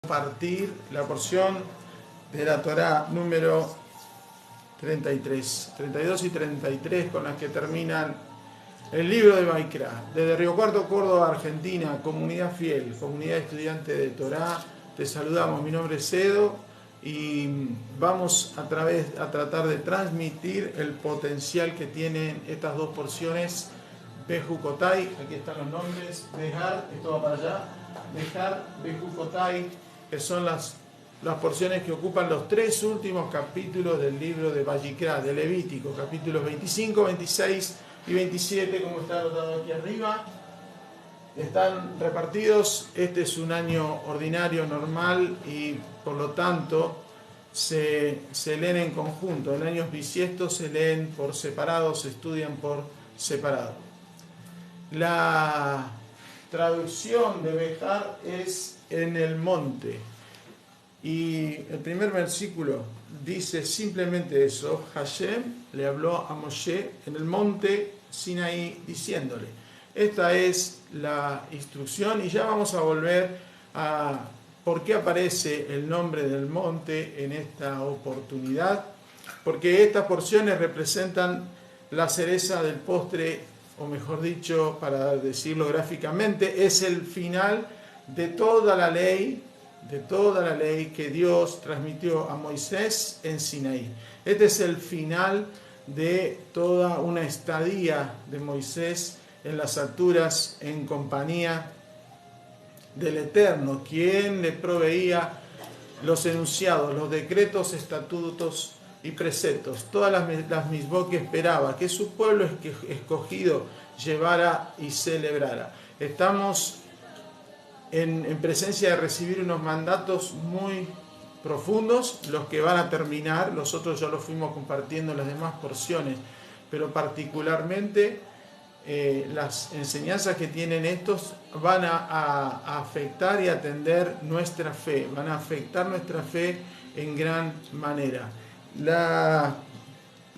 Compartir la porción de la Torá número 33, 32 y 33 con las que terminan el libro de Baikra. Desde Río Cuarto, Córdoba, Argentina, comunidad fiel, comunidad estudiante de Torá, te saludamos. Mi nombre es Edo y vamos a tratar de transmitir el potencial que tienen estas dos porciones. Bejukotai, aquí están los nombres, Behar, esto va para allá, Behar, Bejukotai, que son las porciones que ocupan los tres últimos capítulos del libro de Vayikra, de Levítico, capítulos 25, 26 y 27, como está anotado aquí arriba. Están repartidos. Este es un año ordinario, normal, y por lo tanto se leen en conjunto. En años bisiestos se leen por separado, se estudian por separado. La traducción de Behar es en el monte. Y el primer versículo dice simplemente eso. Hashem le habló a Moshe en el monte Sinaí diciéndole. Esta es la instrucción y ya vamos a volver a por qué aparece el nombre del monte en esta oportunidad. Porque estas porciones representan la cereza del postre, o mejor dicho, para decirlo gráficamente, es el final de toda la ley que Dios transmitió a Moisés en Sinaí. Este es el final de toda una estadía de Moisés en las alturas en compañía del Eterno, quien le proveía los enunciados, los decretos, estatutos y preceptos, todas las misbot que esperaba que su pueblo escogido llevara y celebrara. Estamos en presencia de recibir unos mandatos muy profundos, los que van a terminar, los otros ya los fuimos compartiendo en las demás porciones, pero particularmente las enseñanzas que tienen estos van a afectar y atender nuestra fe, van a afectar nuestra fe en gran manera.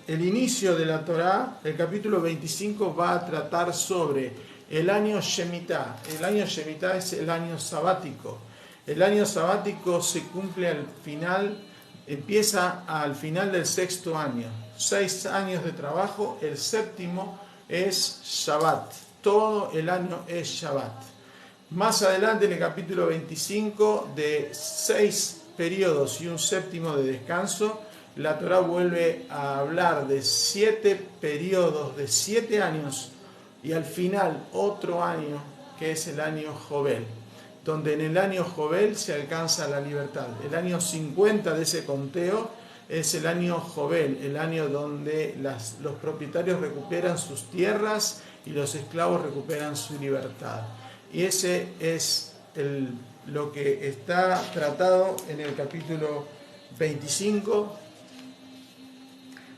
El inicio de la Torá, el capítulo 25, va a tratar sobre el año Shemitah. El año Shemitah es el año sabático. El año sabático se cumple al final, empieza al final del sexto año. 6 años de trabajo, el séptimo es Shabbat. Todo el año es Shabbat. Más adelante en el capítulo 25, de 6 periodos y un séptimo de descanso, la Torá vuelve a hablar de 7 periodos de 7 años y al final otro año que es el año Jovel, donde en el año Jovel se alcanza la libertad. El año 50 de ese conteo es el año Jovel, el año donde los propietarios recuperan sus tierras y los esclavos recuperan su libertad. Y ese es lo que está tratado en el capítulo 25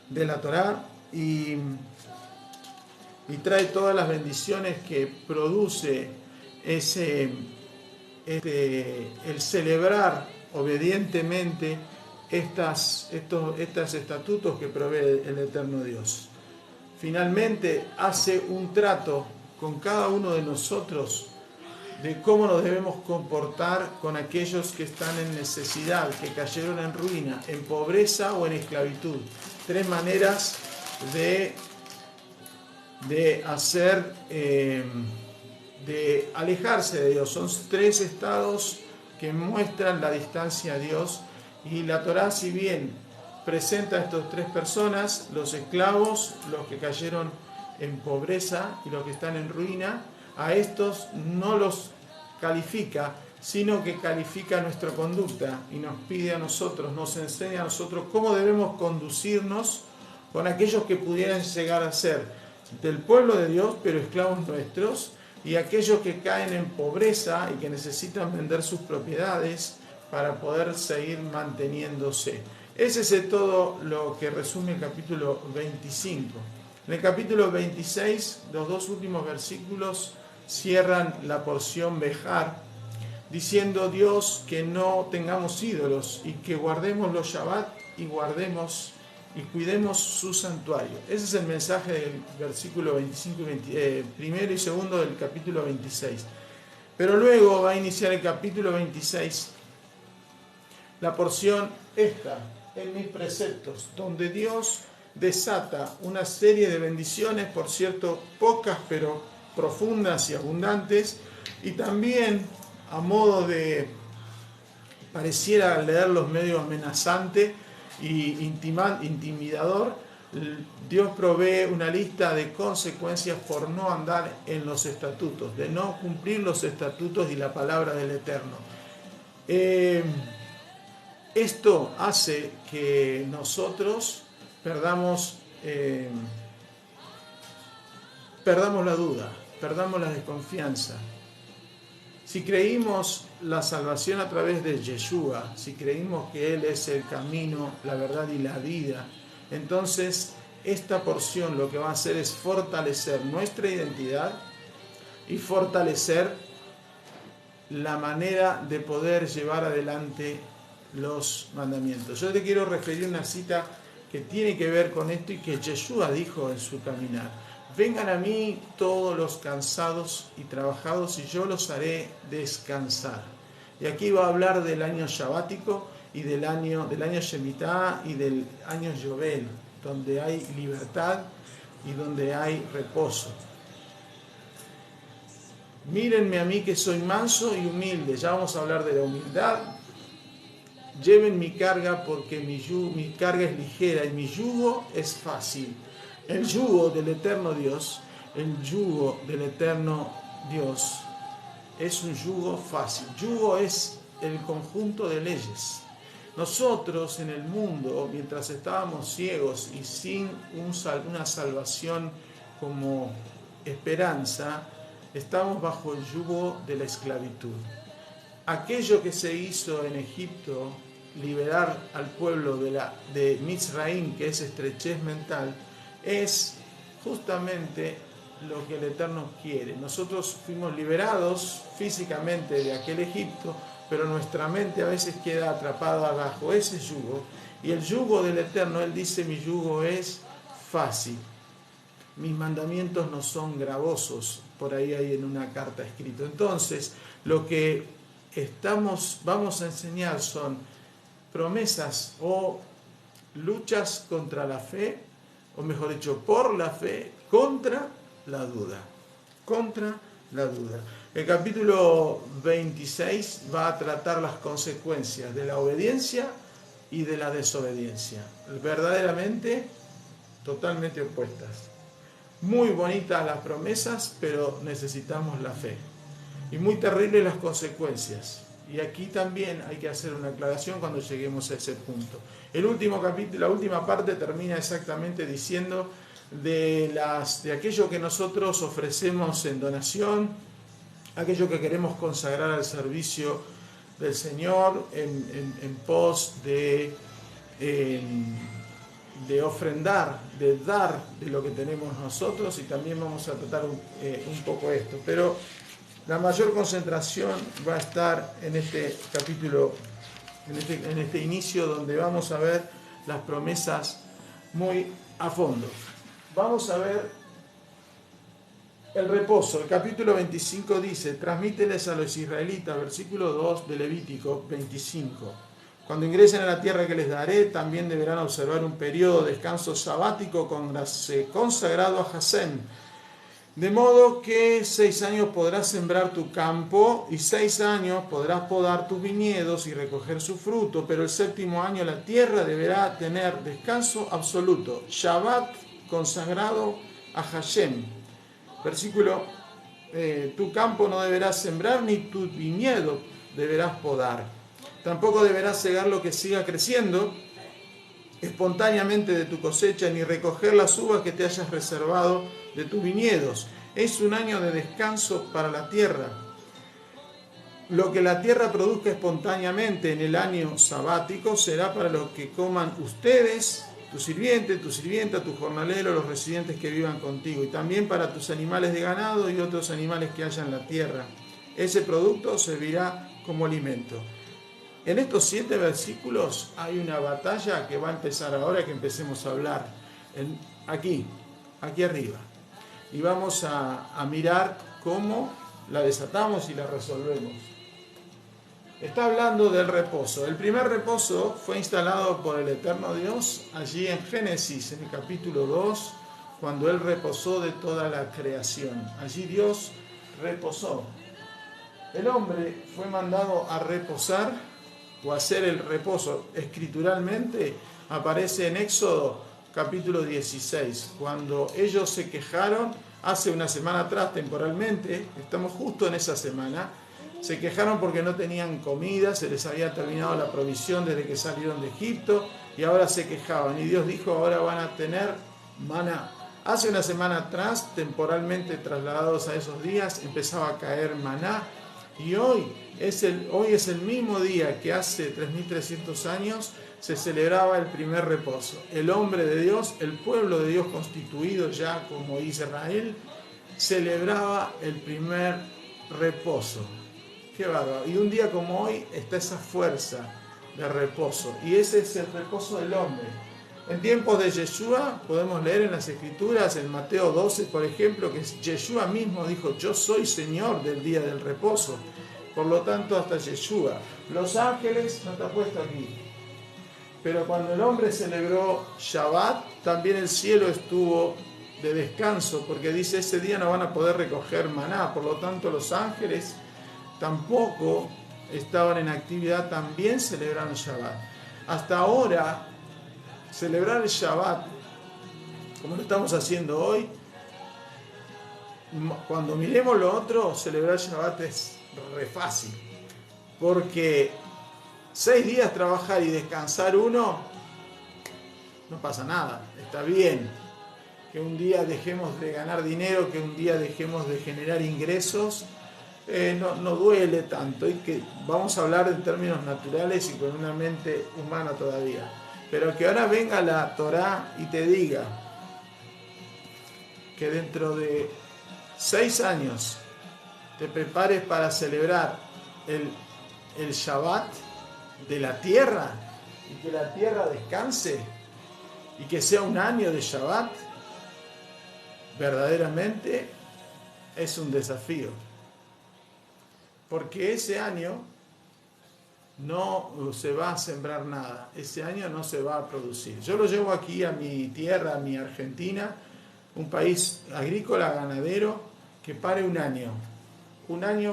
de la Torá y trae todas las bendiciones que produce el celebrar obedientemente estos estatutos que provee el Eterno Dios. Finalmente hace un trato con cada uno de nosotros de cómo nos debemos comportar con aquellos que están en necesidad, que cayeron en ruina, en pobreza o en esclavitud. 3 maneras de alejarse de Dios. Son 3 estados que muestran la distancia a Dios, y la Torá, si bien presenta a estas 3 personas, los esclavos, los que cayeron en pobreza y los que están en ruina, a estos no los califica, sino que califica nuestra conducta y nos pide a nosotros, nos enseña a nosotros cómo debemos conducirnos con aquellos que pudieran llegar a ser del pueblo de Dios, pero esclavos nuestros, y aquellos que caen en pobreza y que necesitan vender sus propiedades para poder seguir manteniéndose. Ese es todo lo que resume el capítulo 25. En el capítulo 26, los 2 últimos versículos cierran la porción Behar, diciendo Dios que no tengamos ídolos y que guardemos los Shabbat y cuidemos su santuario. Ese es el mensaje del versículo 25 primero y segundo del capítulo 26. Pero luego va a iniciar el capítulo 26 la porción esta, en mis preceptos, donde Dios desata una serie de bendiciones, por cierto, pocas pero profundas y abundantes, y también a modo de, pareciera leerlos medio amenazante y intimidador, Dios provee una lista de consecuencias por no andar en los estatutos, de no cumplir los estatutos y la palabra del Eterno. Esto hace que nosotros perdamos la duda, perdamos la desconfianza. Si creímos la salvación a través de Yeshua, si creímos que Él es el camino, la verdad y la vida, entonces esta porción lo que va a hacer es fortalecer nuestra identidad y fortalecer la manera de poder llevar adelante los mandamientos. Yo te quiero referir a una cita que tiene que ver con esto y que Yeshua dijo en su caminar. Vengan a mí todos los cansados y trabajados y yo los haré descansar. Y aquí va a hablar del año sabático y del año Shemitah y del año Yobel, donde hay libertad y donde hay reposo. Mírenme a mí que soy manso y humilde. Ya vamos a hablar de la humildad. Lleven mi carga porque mi carga es ligera y mi yugo es fácil. El yugo del eterno Dios, es un yugo fácil. Yugo es el conjunto de leyes. Nosotros en el mundo, mientras estábamos ciegos y sin una salvación como esperanza, estamos bajo el yugo de la esclavitud. Aquello que se hizo en Egipto, liberar al pueblo de Mizraim, que es estrechez mental, es justamente lo que el Eterno quiere. Nosotros fuimos liberados físicamente de aquel Egipto, pero nuestra mente a veces queda atrapada bajo ese yugo. Y el yugo del Eterno, Él dice, mi yugo es fácil. Mis mandamientos no son gravosos, por ahí hay en una carta escrito. Entonces, lo que vamos a enseñar son promesas o luchas contra la fe, o mejor dicho, por la fe, contra la duda. Contra la duda. El capítulo 26 va a tratar las consecuencias de la obediencia y de la desobediencia. Verdaderamente, totalmente opuestas. Muy bonitas las promesas, pero necesitamos la fe. Y muy terribles las consecuencias. Y aquí también hay que hacer una aclaración cuando lleguemos a ese punto. El último capítulo, la última parte termina exactamente diciendo de aquello que nosotros ofrecemos en donación, aquello que queremos consagrar al servicio del Señor en pos de ofrendar, de dar de lo que tenemos nosotros, y también vamos a tratar un poco esto. Pero la mayor concentración va a estar en este capítulo, en este inicio, donde vamos a ver las promesas muy a fondo. Vamos a ver el reposo. El capítulo 25 dice, transmíteles a los israelitas, versículo 2 de Levítico 25. Cuando ingresen a la tierra que les daré, también deberán observar un periodo de descanso sabático consagrado a Hashem. De modo que 6 años podrás sembrar tu campo y 6 años podrás podar tus viñedos y recoger su fruto, pero el 7º año la tierra deberá tener descanso absoluto. Shabbat consagrado a Hashem. Versículo, tu campo no deberás sembrar ni tu viñedo deberás podar. Tampoco deberás cegar lo que siga creciendo espontáneamente de tu cosecha, ni recoger las uvas que te hayas reservado de tus viñedos. Es un año de descanso para la tierra. Lo que la tierra produzca espontáneamente en el año sabático será para lo que coman ustedes, tu sirviente, tu sirvienta, tu jornalero, los residentes que vivan contigo, y también para tus animales de ganado y otros animales que haya en la tierra. Ese producto servirá como alimento. En estos 7 versículos hay una batalla que va a empezar ahora que empecemos a hablar. Aquí arriba. Y vamos a mirar cómo la desatamos y la resolvemos. Está hablando del reposo. El primer reposo fue instalado por el eterno Dios allí en Génesis, en el capítulo 2, cuando Él reposó de toda la creación. Allí Dios reposó. El hombre fue mandado a reposar o a hacer el reposo. Escrituralmente aparece en Éxodo capítulo 16, cuando ellos se quejaron hace una semana atrás temporalmente, estamos justo en esa semana, se quejaron porque no tenían comida, se les había terminado la provisión desde que salieron de Egipto y ahora se quejaban. Y Dios dijo, ahora van a tener maná. Hace una semana atrás, temporalmente trasladados a esos días, empezaba a caer maná. Y hoy es el mismo día que hace 3.300 años se celebraba el primer reposo. El hombre de Dios, el pueblo de Dios constituido ya como Israel, celebraba el primer reposo. Qué bárbaro. Y un día como hoy está esa fuerza de reposo. Y ese es el reposo del hombre. En tiempos de Yeshua podemos leer en las Escrituras, en Mateo 12, por ejemplo, que Yeshua mismo dijo, yo soy Señor del día del reposo. Por lo tanto, hasta Yeshua. Los ángeles, no está puesto aquí, pero cuando el hombre celebró Shabbat, también el cielo estuvo de descanso, porque dice, ese día no van a poder recoger maná. Por lo tanto, los ángeles tampoco estaban en actividad, también celebraron Shabbat. Hasta ahora, celebrar el Shabbat, como lo estamos haciendo hoy, cuando miremos lo otro, celebrar Shabbat es re fácil, porque 6 días trabajar y descansar uno, no pasa nada, está bien. Que un día dejemos de ganar dinero, que un día dejemos de generar ingresos, no duele tanto. Y que vamos a hablar en términos naturales y con una mente humana todavía. Pero que ahora venga la Torá y te diga que dentro de 6 años te prepares para celebrar el Shabbat de la tierra y que la tierra descanse y que sea un año de Shabbat, verdaderamente es un desafío, porque ese año no se va a sembrar nada, ese año no se va a producir. Yo lo llevo aquí a mi tierra, a mi Argentina, un país agrícola, ganadero, que pare un año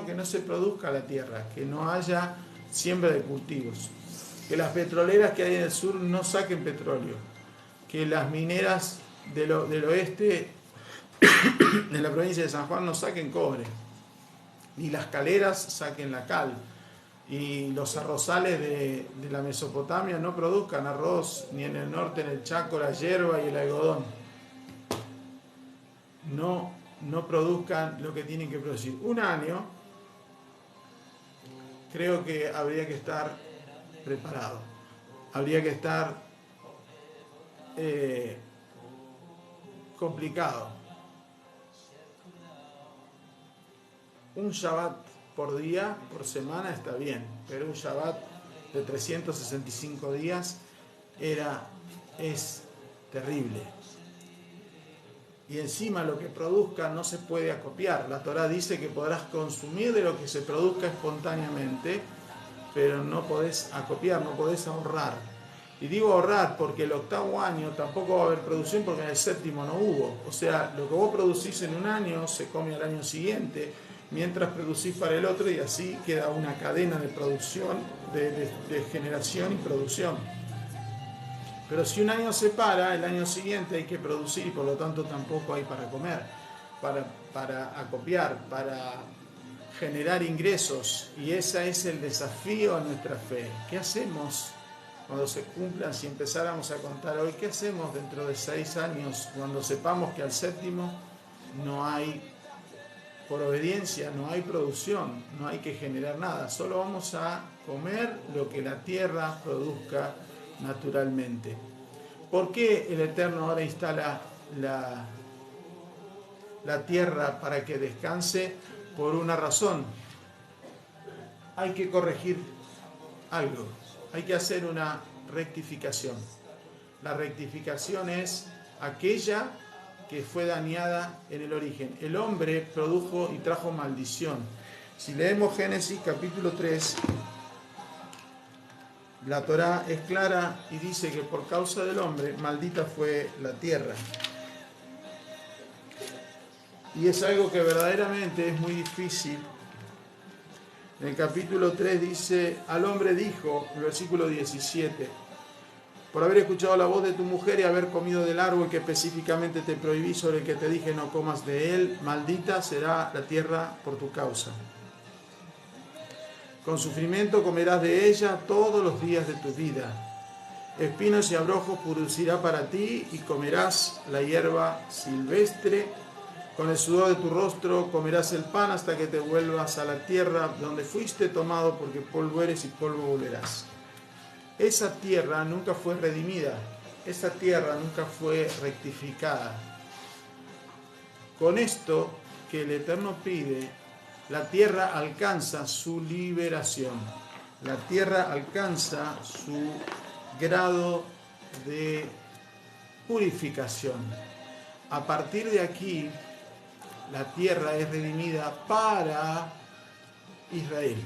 que no se produzca la tierra, que no haya siembra de cultivos, que las petroleras que hay en el sur no saquen petróleo, que las mineras del oeste de la provincia de San Juan no saquen cobre, ni las caleras saquen la cal, y los arrozales de la Mesopotamia no produzcan arroz, ni en el norte, en el Chaco, la hierba y el algodón. No produzcan lo que tienen que producir. Un año, creo que habría que estar preparado. Habría que estar complicado. Un Shabbat por día, por semana está bien, pero un Shabbat de 365 días es terrible. Y encima lo que produzca no se puede acopiar. La Torá dice que podrás consumir de lo que se produzca espontáneamente, pero no podés acopiar, no podés ahorrar. Y digo ahorrar porque el 8º año tampoco va a haber producción, porque en el 7º no hubo. O sea, lo que vos producís en un año se come al año siguiente, mientras producís para el otro, y así queda una cadena de producción, de generación y producción. Pero si un año se para, el año siguiente hay que producir y por lo tanto tampoco hay para comer, para acopiar, para generar ingresos. Y ese es el desafío a nuestra fe. ¿Qué hacemos cuando se cumplan? Si empezáramos a contar hoy, ¿qué hacemos dentro de 6 años cuando sepamos que al 7º no hay, por obediencia, no hay producción, no hay que generar nada? Solo vamos a comer lo que la tierra produzca naturalmente. ¿Por qué el Eterno ahora instala la tierra para que descanse? Por una razón. Hay que corregir algo, hay que hacer una rectificación. La rectificación es aquella que fue dañada en el origen. El hombre produjo y trajo maldición. Si leemos Génesis capítulo 3, La Torá es clara y dice que por causa del hombre, maldita fue la tierra. Y es algo que verdaderamente es muy difícil. En el capítulo 3 dice, al hombre dijo, en el versículo 17, por haber escuchado la voz de tu mujer y haber comido del árbol que específicamente te prohibí, sobre el que te dije no comas de él, maldita será la tierra por tu causa. Con sufrimiento comerás de ella todos los días de tu vida. Espinos y abrojos producirá para ti y comerás la hierba silvestre. Con el sudor de tu rostro comerás el pan hasta que te vuelvas a la tierra donde fuiste tomado, porque polvo eres y polvo volverás. Esa tierra nunca fue redimida, esa tierra nunca fue rectificada. Con esto que el Eterno pide, la tierra alcanza su liberación. La tierra alcanza su grado de purificación. A partir de aquí, la tierra es redimida para Israel.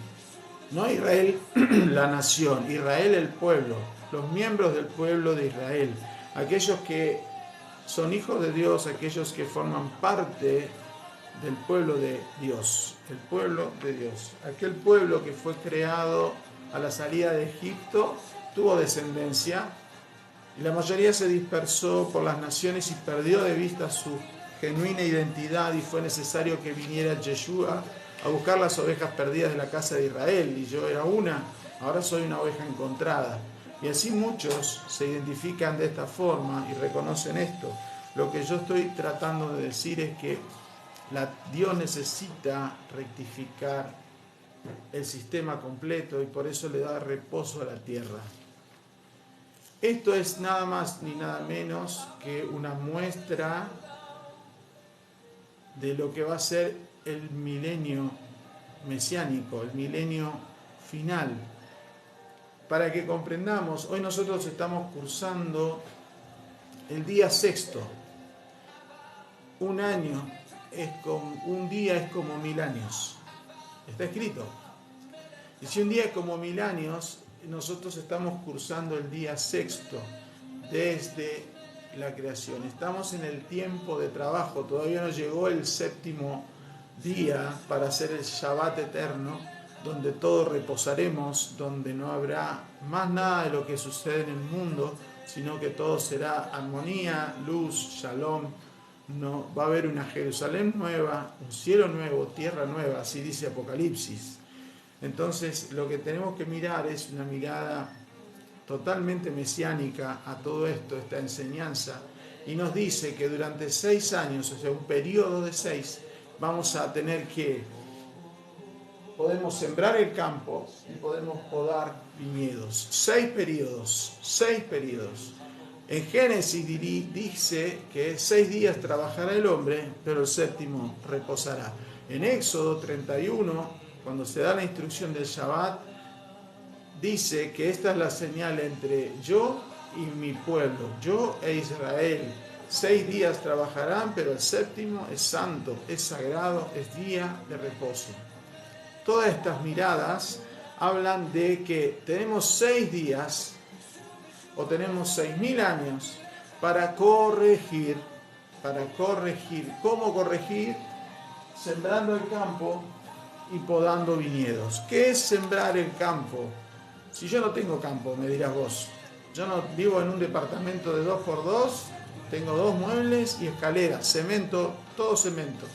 No Israel la nación, Israel el pueblo, los miembros del pueblo de Israel, aquellos que son hijos de Dios, aquellos que forman parte del pueblo de Dios, el pueblo de Dios. Aquel pueblo que fue creado a la salida de Egipto tuvo descendencia y la mayoría se dispersó por las naciones y perdió de vista su genuina identidad, y fue necesario que viniera Yeshua a buscar las ovejas perdidas de la casa de Israel, y yo era una, ahora soy una oveja encontrada. Y así muchos se identifican de esta forma y reconocen esto. Lo que yo estoy tratando de decir es que Dios necesita rectificar el sistema completo y por eso le da reposo a la tierra. Esto es nada más ni nada menos que una muestra de lo que va a ser el milenio mesiánico, el milenio final. Para que comprendamos, hoy nosotros estamos cursando el día sexto. Un día es como 1000 años. Está escrito. Y si un día es como 1000 años, nosotros estamos cursando el día sexto desde la creación. Estamos en el tiempo de trabajo. Todavía no llegó el séptimo día para hacer el Shabbat eterno, donde todos reposaremos, donde no habrá más nada de lo que sucede en el mundo, sino que todo será armonía, luz, shalom. No, va a haber una Jerusalén nueva, un cielo nuevo, tierra nueva, así dice Apocalipsis. Entonces lo que tenemos que mirar es una mirada totalmente mesiánica a todo esto, esta enseñanza, y nos dice que durante 6 años, o sea, un periodo de 6, vamos a tener que, podemos sembrar el campo y podemos podar viñedos. 6 periodos. En Génesis dice que 6 días trabajará el hombre, pero el séptimo reposará. En Éxodo 31, cuando se da la instrucción del Shabbat, dice que esta es la señal entre yo y mi pueblo, yo e Israel. 6 días trabajarán, pero el séptimo es santo, es sagrado, es día de reposo. Todas estas miradas hablan de que tenemos 6 días o tenemos 6000 años para corregir. ¿Cómo corregir? Sembrando el campo y podando viñedos. ¿Qué es sembrar el campo? Si yo no tengo campo, me dirás vos. Yo no vivo en un departamento de 2x2, tengo 2 muebles y escaleras, cemento, todo cemento.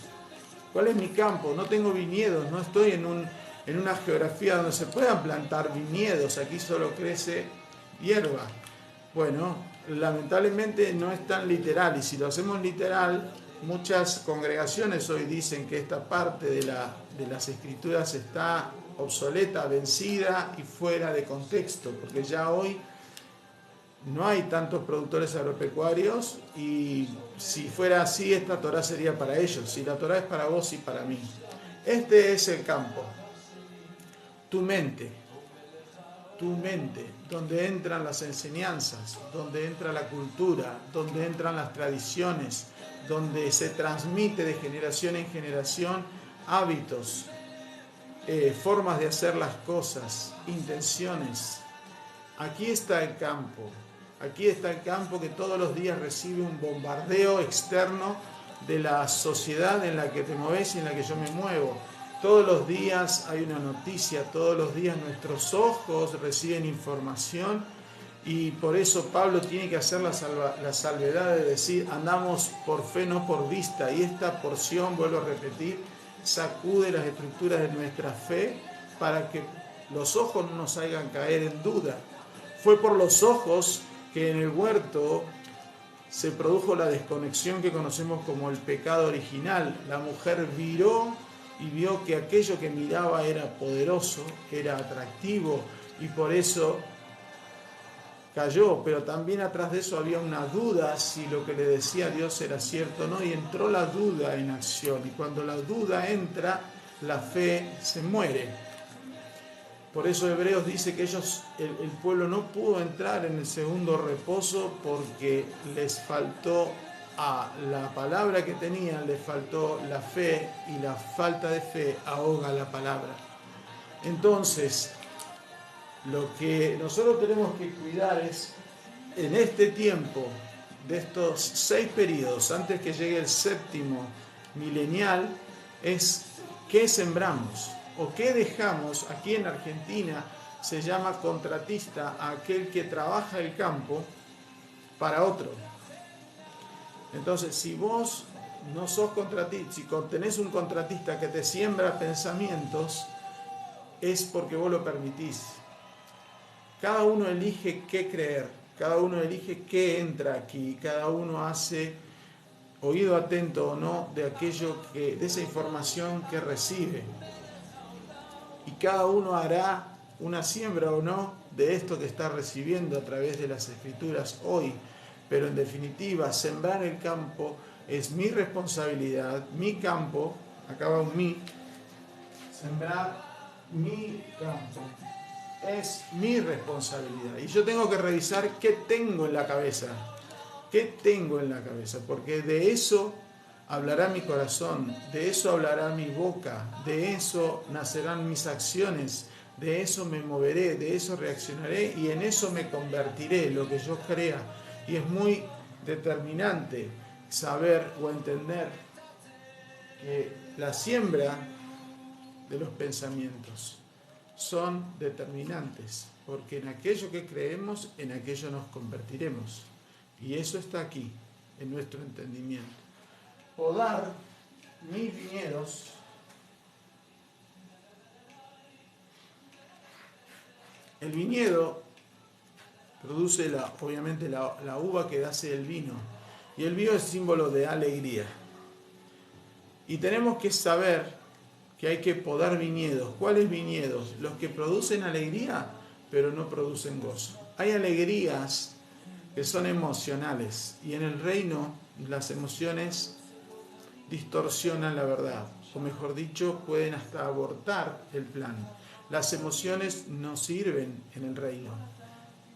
¿Cuál es mi campo? No tengo viñedos, no estoy en una geografía donde se puedan plantar viñedos, aquí solo crece hierba. Bueno, lamentablemente no es tan literal, y si lo hacemos literal, muchas congregaciones hoy dicen que esta parte de las escrituras está obsoleta, vencida y fuera de contexto, porque ya hoy no hay tantos productores agropecuarios, y si fuera así, esta Torá sería para ellos. Si la Torá es para vos y para mí. Este es el campo. Tu mente, donde entran las enseñanzas, donde entra la cultura, donde entran las tradiciones, donde se transmite de generación en generación hábitos, formas de hacer las cosas, intenciones. aquí está el campo. Aquí está el campo que todos los días recibe un bombardeo externo de la sociedad en la que te mueves y en la que yo me muevo. Todos los días hay una noticia, todos los días nuestros ojos reciben información y por eso Pablo tiene que hacer la salvedad de decir andamos por fe, no por vista. Y esta porción, vuelvo a repetir, sacude las estructuras de nuestra fe para que los ojos no nos hagan caer en duda. Fue por los ojos que en el huerto se produjo la desconexión que conocemos como el pecado original. La mujer viró y vio que aquello que miraba era poderoso, era atractivo y por eso cayó, pero también atrás de eso había una duda si lo que le decía Dios era cierto o no, y entró la duda en acción, y cuando la duda entra, la fe se muere. Por eso Hebreos dice que el pueblo no pudo entrar en el segundo reposo porque les faltó a la palabra que tenían, les faltó la fe, y la falta de fe ahoga la palabra. Entonces, lo que nosotros tenemos que cuidar es, en este tiempo, de estos 6 periodos, antes que llegue el 7º milenial, es qué sembramos o qué dejamos. Aquí en Argentina se llama contratista a aquel que trabaja el campo para otro. Entonces, si vos no sos contratista, si tenés un contratista que te siembra pensamientos, es porque vos lo permitís. Cada uno elige qué creer, cada uno elige qué entra aquí, cada uno hace oído atento o no de de esa información que recibe. Y cada uno hará una siembra o no de esto que está recibiendo a través de las Escrituras hoy. Pero en definitiva, sembrar el campo es mi responsabilidad, mi campo, acá va un mi, sembrar mi campo es mi responsabilidad. Y yo tengo que revisar qué tengo en la cabeza. ¿Qué tengo en la cabeza? Porque de eso hablará mi corazón, de eso hablará mi boca, de eso nacerán mis acciones, de eso me moveré, de eso reaccionaré y en eso me convertiré, lo que yo crea. Y es muy determinante saber o entender que la siembra de los pensamientos son determinantes, porque en aquello que creemos, en aquello nos convertiremos. Y eso está aquí, en nuestro entendimiento. Podar mis viñedos el viñedo produce obviamente la uva que hace el vino, y el vino es símbolo de alegría. Y tenemos que saber que hay que podar viñedos. ¿Cuáles viñedos? Los que producen alegría, pero no producen gozo. Hay alegrías que son emocionales, y en el reino las emociones distorsionan la verdad, o mejor dicho, pueden hasta abortar el plan. Las emociones no sirven en el reino.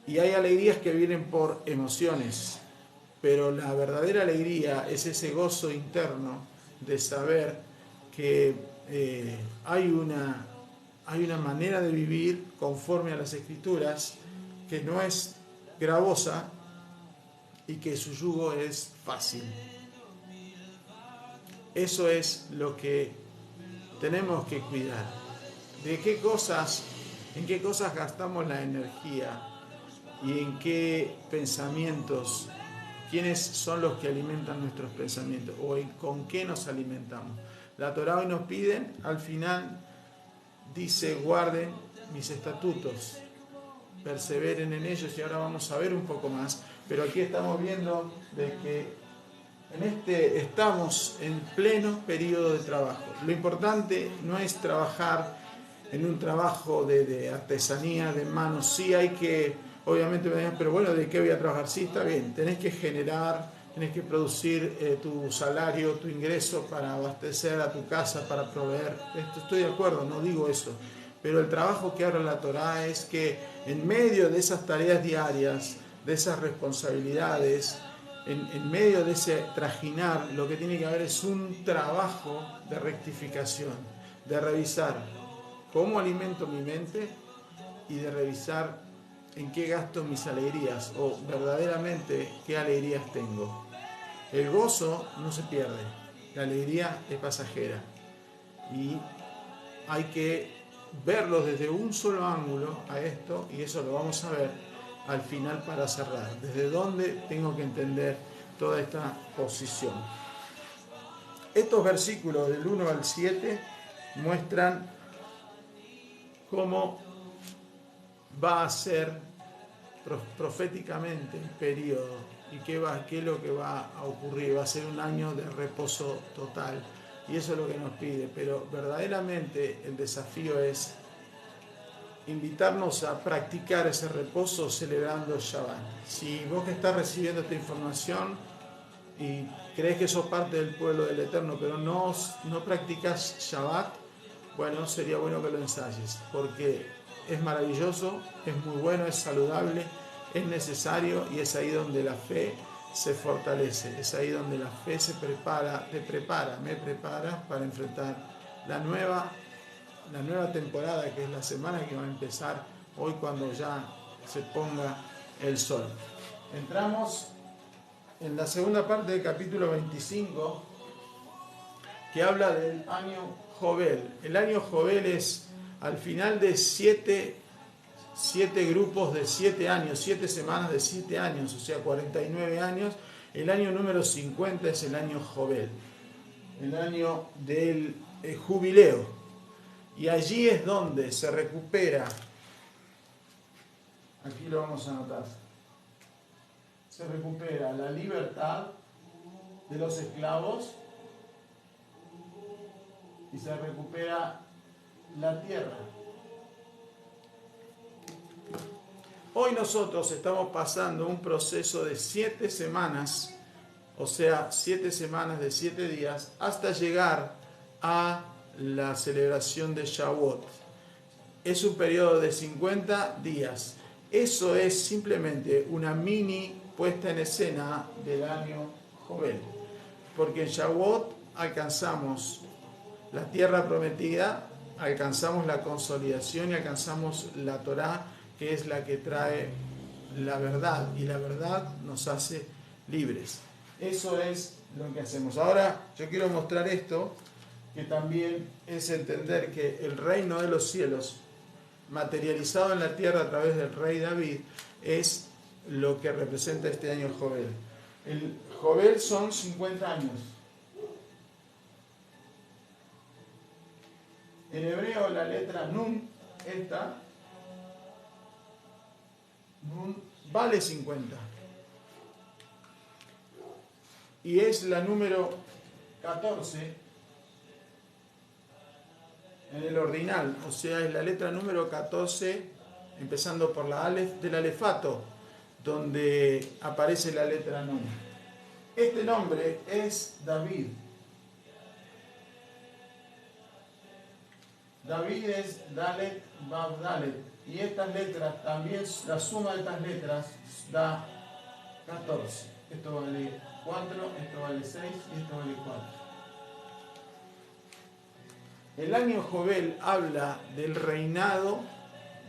Y hay alegrías que vienen por emociones, pero la verdadera alegría es ese gozo interno de saber que hay una manera de vivir conforme a las Escrituras que no es gravosa y que su yugo es fácil. Eso es lo que tenemos que cuidar. En qué cosas gastamos la energía y en qué pensamientos, quiénes son los que alimentan nuestros pensamientos o con qué nos alimentamos. La Torá hoy nos pide, al final dice: guarden mis estatutos, perseveren en ellos, y ahora vamos a ver un poco más. Pero aquí estamos viendo de que estamos en pleno periodo de trabajo. Lo importante no es trabajar en un trabajo de artesanía, de manos. Sí hay que, obviamente me dirán, pero bueno, ¿de qué voy a trabajar? Sí, está bien, tenés que generar, tenés que producir tu salario, tu ingreso para abastecer a tu casa, para proveer. Estoy de acuerdo, no digo eso. Pero el trabajo que habla la Torá es que en medio de esas tareas diarias, de esas responsabilidades, en medio de ese trajinar, lo que tiene que haber es un trabajo de rectificación, de revisar cómo alimento mi mente y de revisar en qué gasto mis alegrías o verdaderamente qué alegrías tengo. El gozo no se pierde, la alegría es pasajera y hay que verlo desde un solo ángulo a esto, y eso lo vamos a ver al final para cerrar. Desde dónde tengo que entender toda esta posición. Estos versículos del 1 al 7 muestran cómo va a ser proféticamente el periodo y qué es lo que va a ocurrir. Va a ser un año de reposo total y eso es lo que nos pide, pero verdaderamente el desafío es invitarnos a practicar ese reposo celebrando el Shabbat. Si vos que estás recibiendo esta información y crees que sos parte del pueblo del Eterno, pero no practicas Shabbat, bueno, sería bueno que lo ensayes, porque es maravilloso, es muy bueno, es saludable, es necesario, y es ahí donde la fe se fortalece, es ahí donde la fe se prepara, me prepara para enfrentar la nueva temporada, que es la semana que va a empezar hoy cuando ya se ponga el sol. Entramos en la segunda parte del capítulo 25, que habla del año Jovel. El año Jovel es al final de siete grupos de 7 años, 7 semanas de 7 años, o sea 49 años. El año número 50 es el año Jovel, el año del jubileo. Y allí es donde se recupera, aquí lo vamos a anotar, se recupera la libertad de los esclavos y se recupera la tierra. Hoy nosotros estamos pasando un proceso de 7 semanas, o sea, 7 semanas de 7 días, hasta llegar a la celebración de Shavuot. Es un periodo de 50 días. Eso es simplemente una mini puesta en escena del año Jovel, porque en Shavuot alcanzamos la tierra prometida, alcanzamos la consolidación y alcanzamos la Torá, que es la que trae la verdad, y la verdad nos hace libres. Eso es lo que hacemos. Ahora yo quiero mostrar esto, que también es entender que el reino de los cielos, materializado en la tierra a través del rey David, es lo que representa este año Jovel. El Jovel son 50 años. En hebreo la letra Nun, esta, Nun vale 50. Y es la número 14 en el ordinal, o sea, es la letra número 14, empezando por la Aleph del alefato, donde aparece la letra Nun. Este nombre es David. David es Dalet, Vav, Dalet. Y estas letras, también la suma de estas letras da 14. Esto vale 4, esto vale 6 y esto vale 4. El año Jovel habla del reinado,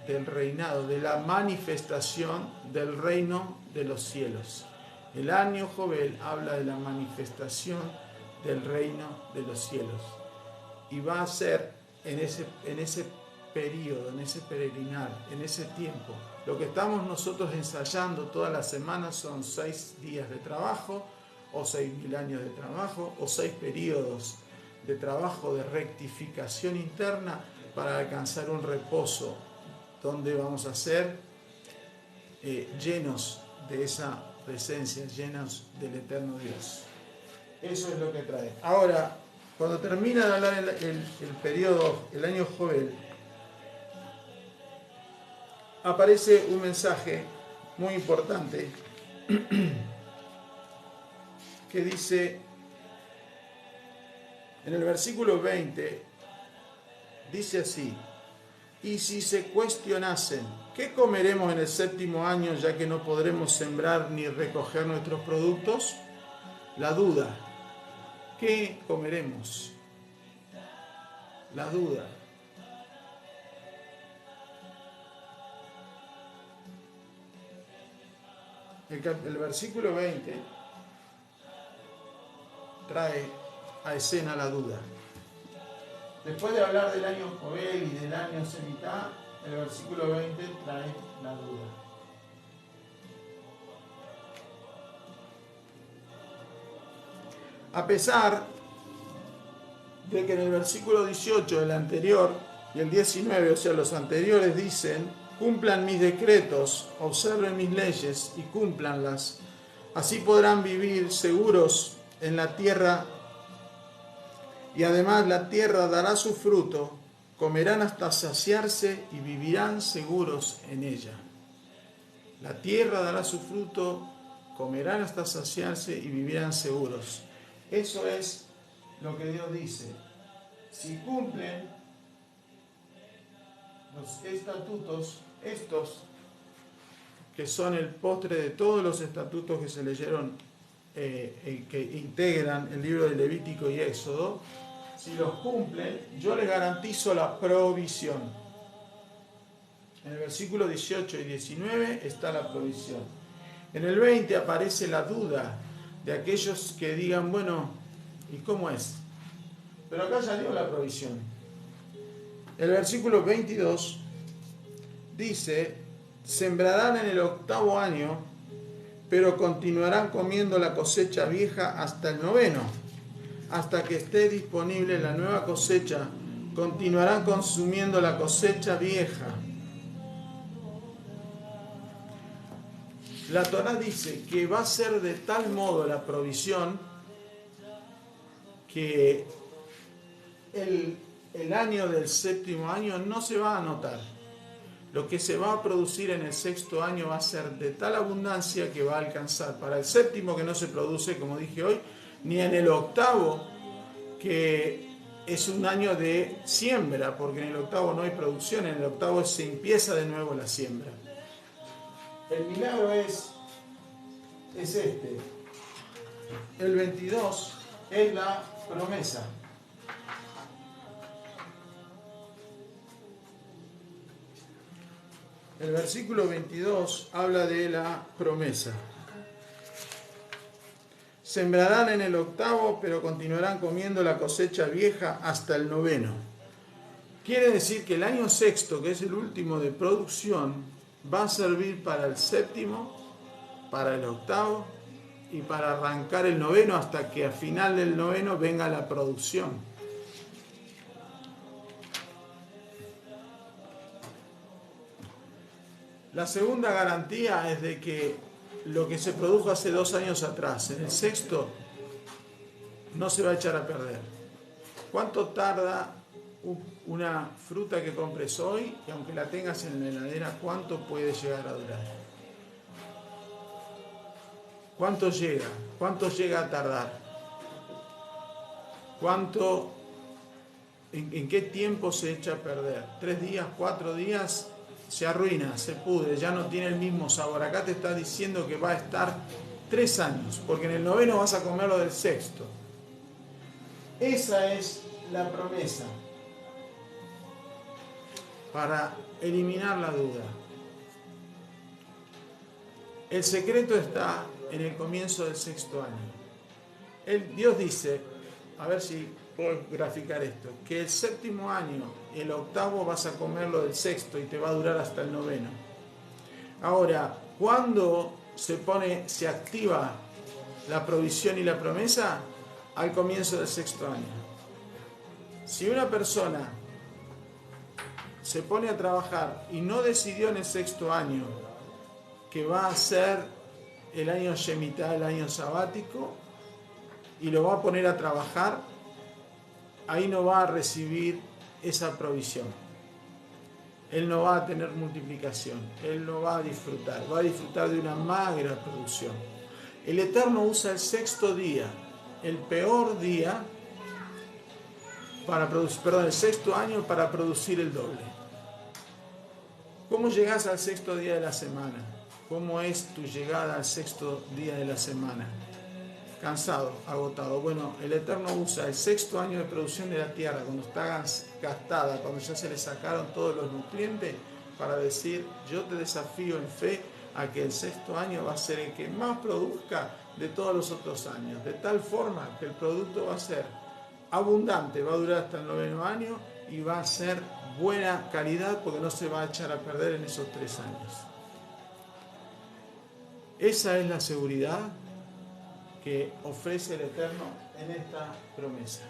de la manifestación del reino de los cielos. El año Jovel habla de la manifestación del reino de los cielos. Y va a ser en ese periodo, en ese peregrinar, en ese tiempo. Lo que estamos nosotros ensayando todas las semanas son 6 días de trabajo, o 6.000 años de trabajo, o 6 periodos de trabajo de rectificación interna para alcanzar un reposo donde vamos a ser llenos de esa presencia, llenos del eterno Dios. Eso es lo que trae. Ahora, cuando termina de hablar el periodo, el año Jovel, aparece un mensaje muy importante que dice, en el versículo 20, dice así: y si se cuestionasen, ¿qué comeremos en el 7º año, ya que no podremos sembrar ni recoger nuestros productos? La duda. ¿Qué comeremos? La duda. el versículo 20 trae a escena la duda. Después de hablar del año Jovel y del año Shemitah, el versículo 20 trae la duda. A pesar de que en el versículo 18, el anterior, y el 19, o sea, los anteriores dicen: cumplan mis decretos, observen mis leyes y cúmplanlas. Así podrán vivir seguros en la tierra, y además la tierra dará su fruto, comerán hasta saciarse y vivirán seguros en ella. La tierra dará su fruto, comerán hasta saciarse y vivirán seguros. Eso es lo que Dios dice. Si cumplen los estatutos, estos que son el postre de todos los estatutos que se leyeron, que integran el libro de Levítico y Éxodo, si los cumplen, yo les garantizo la provisión. En el versículo 18 y 19 está la provisión. En el 20 aparece la duda de aquellos que digan: bueno, ¿y cómo es? Pero acá ya dio la provisión. El versículo 22 dice: sembrarán en el 8º año, pero continuarán comiendo la cosecha vieja hasta el 9º. Hasta que esté disponible la nueva cosecha, continuarán consumiendo la cosecha vieja. La Torá dice que va a ser de tal modo la provisión que el año del 7º año no se va a notar. Lo que se va a producir en el 6º año va a ser de tal abundancia que va a alcanzar para el 7º, que no se produce, como dije hoy, ni en el 8º, que es un año de siembra, porque en el 8º no hay producción, en el 8º se empieza de nuevo la siembra. El milagro es este. El 22 es la promesa. El versículo 22 habla de la promesa. Sembrarán en el 8º, pero continuarán comiendo la cosecha vieja hasta el 9º. Quiere decir que el año 6º, que es el último de producción, va a servir para el 7º, para el 8º y para arrancar el 9º, hasta que a final del 9º venga la producción. La segunda garantía es de que lo que se produjo hace 2 años atrás, en el 6º, no se va a echar a perder. ¿Cuánto tarda una fruta que compres hoy, y aunque la tengas en la heladera, cuánto puede llegar a durar? ¿Cuánto llega? ¿Cuánto llega a tardar? ¿En qué tiempo se echa a perder? 3 días, 4 días, se arruina, se pudre, ya no tiene el mismo sabor. Acá te está diciendo que va a estar 3 años, porque en el 9º vas a comer lo del 6º. Esa es la promesa para eliminar la duda. El secreto está en el comienzo del 6º año. Dios dice, a ver si puedo graficar esto, que el 7º año, el 8º vas a comer lo del 6º y te va a durar hasta el 9º. Ahora, ¿cuándo se activa la provisión y la promesa? Al comienzo del 6º año. Si una persona se pone a trabajar y no decidió en el 6º año que va a ser el año Shemitah, el año sabático, y lo va a poner a trabajar, ahí no va a recibir esa provisión. Él no va a tener multiplicación, él no va a disfrutar de una magra producción. El Eterno usa el 6º día, el peor día, el 6º año para producir el doble. ¿Cómo llegás al 6º día de la semana? ¿Cómo es tu llegada al 6º día de la semana? Cansado, agotado. Bueno, el Eterno usa el 6º año de producción de la tierra, cuando está gastada, cuando ya se le sacaron todos los nutrientes, para decir: yo te desafío en fe a que el sexto año va a ser el que más produzca de todos los otros años, de tal forma que el producto va a ser abundante, va a durar hasta el noveno año y va a ser buena calidad porque no se va a echar a perder en esos 3 años. Esa es la seguridad que ofrece el Eterno en esta promesa.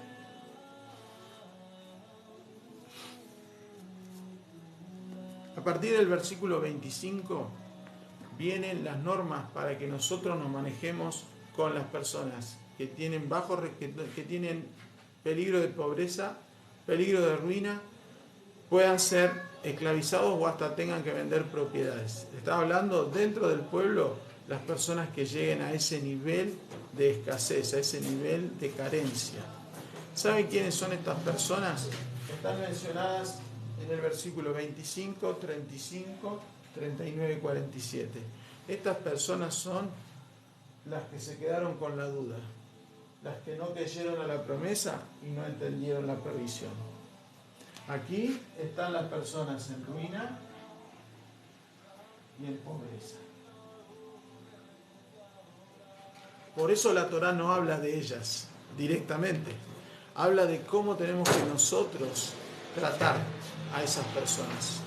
A partir del versículo 25 vienen las normas para que nosotros nos manejemos con las personas que tienen que tienen peligro de pobreza, peligro de ruina, puedan ser esclavizados o hasta tengan que vender propiedades. Está hablando dentro del pueblo las personas que lleguen a ese nivel de escasez, a ese nivel de carencia. ¿Saben quiénes son estas personas? Están mencionadas en el versículo 25, 35, 39 y 47. Estas personas son las que se quedaron con la duda, las que no creyeron a la promesa y no entendieron la provisión. Aquí están las personas en ruina y en pobreza. Por eso la Torá no habla de ellas directamente. Habla de cómo tenemos que nosotros tratar a esas personas.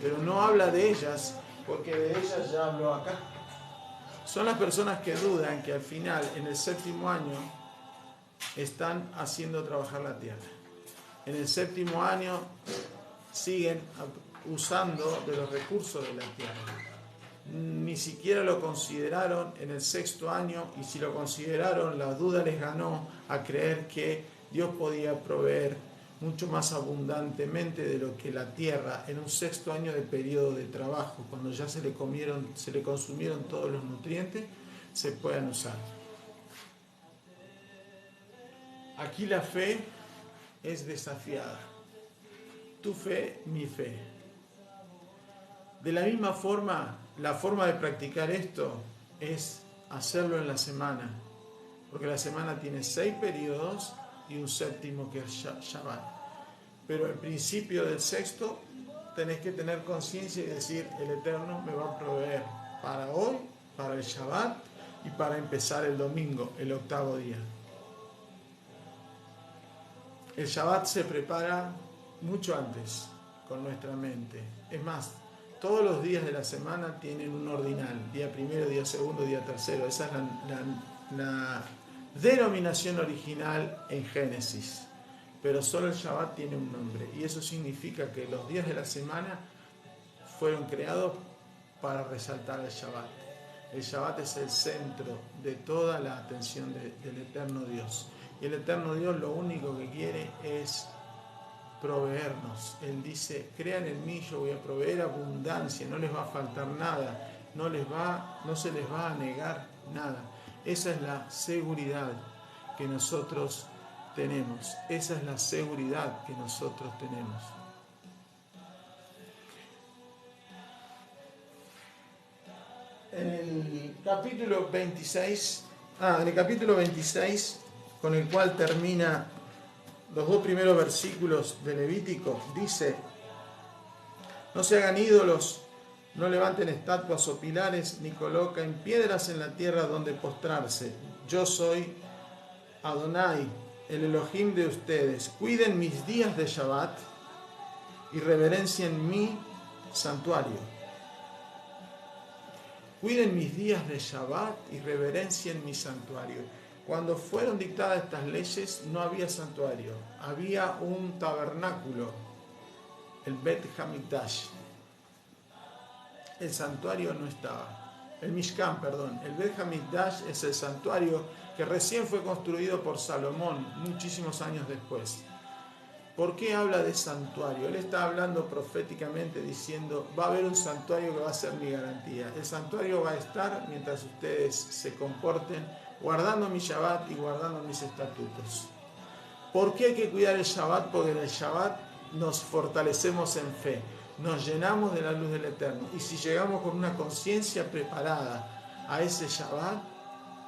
Pero no habla de ellas porque de ellas ya habló acá. Son las personas que dudan que al final, en el séptimo año, están haciendo trabajar la tierra. En el séptimo año siguen usando de los recursos de la tierra. Ni siquiera lo consideraron en el sexto año, y si lo consideraron, la duda les ganó a creer que Dios podía proveer mucho más abundantemente de lo que la tierra en un sexto año de periodo de trabajo, cuando ya se le consumieron todos los nutrientes, se puedan usar. Aquí la fe es desafiada. Tu fe, mi fe. De la misma forma, la forma de practicar esto es hacerlo en la semana, porque la semana tiene 6 periodos y un séptimo que es Shabbat. Pero al principio del sexto tenés que tener conciencia y decir, el Eterno me va a proveer para hoy, para el Shabbat y para empezar el domingo, el octavo día. El Shabbat se prepara mucho antes con nuestra mente. Es más, todos los días de la semana tienen un ordinal, día primero, día segundo, día tercero. Esa es la denominación original en Génesis. Pero solo el Shabbat tiene un nombre. Y eso significa que los días de la semana fueron creados para resaltar el Shabbat. El Shabbat es el centro de toda la atención del Eterno Dios. Y el Eterno Dios lo único que quiere es proveernos. Él dice, crean en mí, yo voy a proveer abundancia, no les va a faltar nada, no se les va a negar nada. Esa es la seguridad que nosotros tenemos. Esa es la seguridad que nosotros tenemos. En el capítulo 26, con el cual termina los 2 primeros versículos de Levítico, dice, no se hagan ídolos, no levanten estatuas o pilares, ni coloquen piedras en la tierra donde postrarse. Yo soy Adonai, el Elohim de ustedes. Cuiden mis días de Shabbat y reverencien mi santuario. Cuiden mis días de Shabbat y reverencien mi santuario. Cuando fueron dictadas estas leyes no había santuario, había un tabernáculo, el Bet Hamikdash. El santuario no estaba. El Mishkan, perdón. El Bet Hamikdash es el santuario que recién fue construido por Salomón muchísimos años después. ¿Por qué habla de santuario? Él está hablando proféticamente diciendo, va a haber un santuario que va a ser mi garantía. El santuario va a estar mientras ustedes se comporten guardando mi Shabbat y guardando mis estatutos. ¿Por qué hay que cuidar el Shabbat? Porque en el Shabbat nos fortalecemos en fe, nos llenamos de la luz del Eterno. Y si llegamos con una conciencia preparada a ese Shabbat,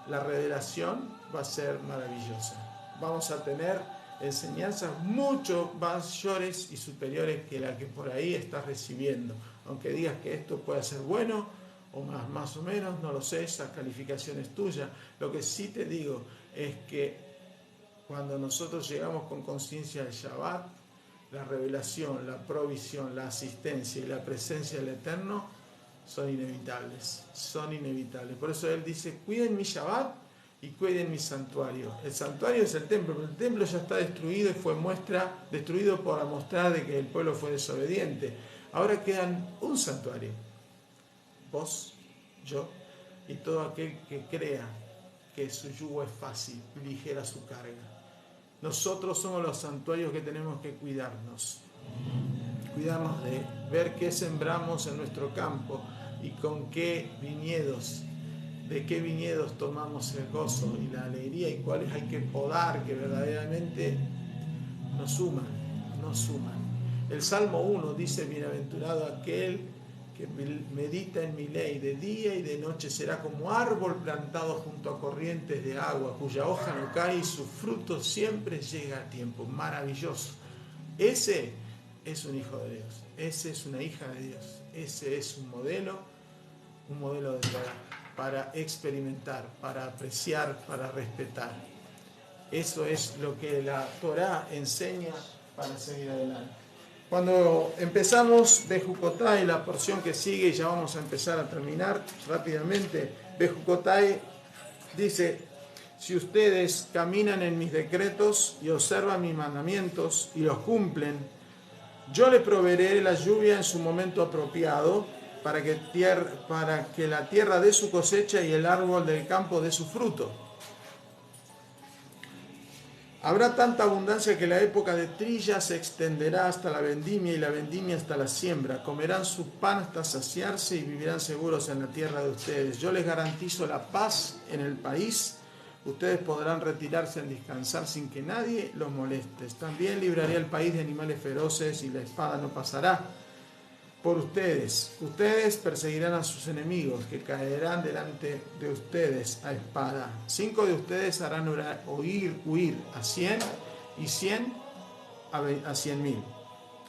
la revelación va a ser maravillosa. Vamos a tener enseñanzas mucho mayores y superiores que la que por ahí estás recibiendo. Aunque digas que esto puede ser bueno o más o menos, no lo sé, esa calificación es tuya. Lo que sí te digo es que cuando nosotros llegamos con conciencia al Shabbat, la revelación, la provisión, la asistencia y la presencia del Eterno son inevitables, son inevitables. Por eso Él dice, cuiden mi Shabbat y cuiden mi santuario. El santuario es el templo, pero el templo ya está destruido y fue destruido para mostrar de que el pueblo fue desobediente. Ahora quedan un santuario, vos, yo y todo aquel que crea que su yugo es fácil y ligera su carga. Nosotros somos los santuarios que tenemos que cuidarnos de ver qué sembramos en nuestro campo y con qué viñedos, de qué viñedos tomamos el gozo y la alegría y cuáles hay que podar que verdaderamente nos suman. El Salmo 1 dice, bienaventurado aquel que medita en mi ley, de día y de noche será como árbol plantado junto a corrientes de agua, cuya hoja no cae y su fruto siempre llega a tiempo. Maravilloso. Ese es un hijo de Dios, ese es una hija de Dios, ese es un modelo de Torah para experimentar, para apreciar, para respetar. Eso es lo que la Torah enseña para seguir adelante. Cuando empezamos Bejucotai, la porción que sigue, y ya vamos a empezar a terminar rápidamente, Bejucotai dice, si ustedes caminan en mis decretos y observan mis mandamientos y los cumplen, yo le proveeré la lluvia en su momento apropiado para que la tierra dé su cosecha y el árbol del campo dé su fruto. Habrá tanta abundancia que la época de trilla se extenderá hasta la vendimia y la vendimia hasta la siembra. Comerán su pan hasta saciarse y vivirán seguros en la tierra de ustedes. Yo les garantizo la paz en el país. Ustedes podrán retirarse a descansar sin que nadie los moleste. También libraré al país de animales feroces y la espada no pasará por ustedes. Ustedes perseguirán a sus enemigos que caerán delante de ustedes a espada. 5 de ustedes harán huir a 100 y 100 a 100.000,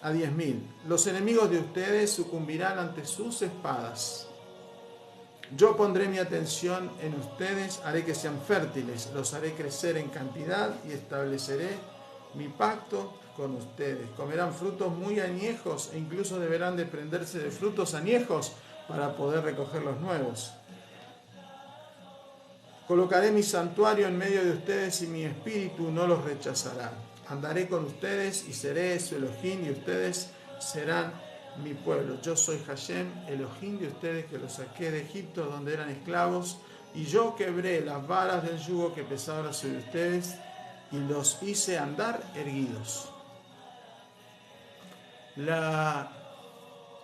a 10.000. Los enemigos de ustedes sucumbirán ante sus espadas. Yo pondré mi atención en ustedes, haré que sean fértiles, los haré crecer en cantidad y estableceré mi pacto con ustedes. Comerán frutos muy añejos e incluso deberán desprenderse de frutos añejos para poder recoger los nuevos. Colocaré mi santuario en medio de ustedes y mi espíritu no los rechazará. Andaré con ustedes y seré su Elohim y ustedes serán mi pueblo. Yo soy Hashem, Elohim de ustedes que los saqué de Egipto donde eran esclavos y yo quebré las varas del yugo que pesaba sobre ustedes y los hice andar erguidos.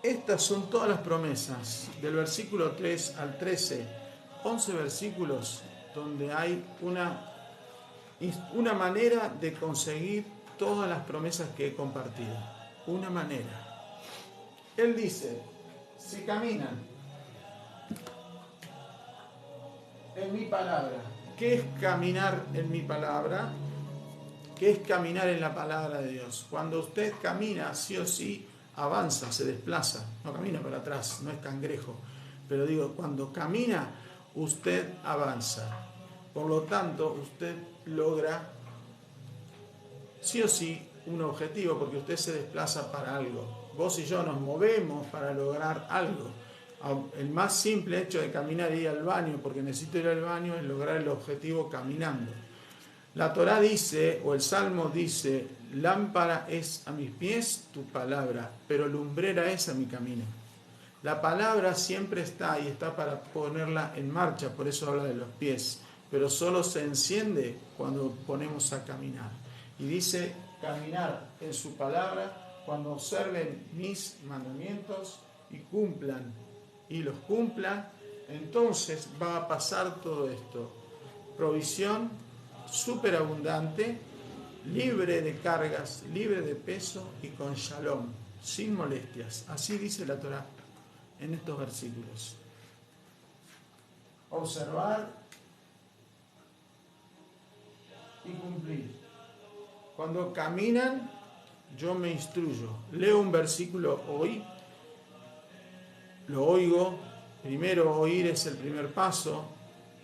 Estas son todas las promesas del versículo 3 al 13, 11 versículos donde hay una manera de conseguir todas las promesas que he compartido. Una manera. Él dice, si caminan en mi palabra, ¿qué es caminar en mi palabra? ¿Qué es caminar en la palabra de Dios? Cuando usted camina, sí o sí, avanza, se desplaza, no camina para atrás, no es cangrejo, pero digo, cuando camina, usted avanza. Por lo tanto, usted logra, sí o sí, un objetivo, porque usted se desplaza para algo. Vos y yo nos movemos para lograr algo. El más simple hecho de caminar y ir al baño, porque necesito ir al baño, es lograr el objetivo caminando. La Torá dice, o el Salmo dice, lámpara es a mis pies tu palabra, pero lumbrera es a mi camino. La palabra siempre está y está para ponerla en marcha, por eso habla de los pies, pero solo se enciende cuando ponemos a caminar. Y dice, caminar en su palabra cuando observen mis mandamientos y los cumplan, entonces va a pasar todo esto. Provisión superabundante, libre de cargas, libre de peso y con shalom, sin molestias. Así dice la Torá en estos versículos. Observar y cumplir. Cuando caminan, yo me instruyo. Leo un versículo hoy, lo oigo, Primero oír es el primer paso.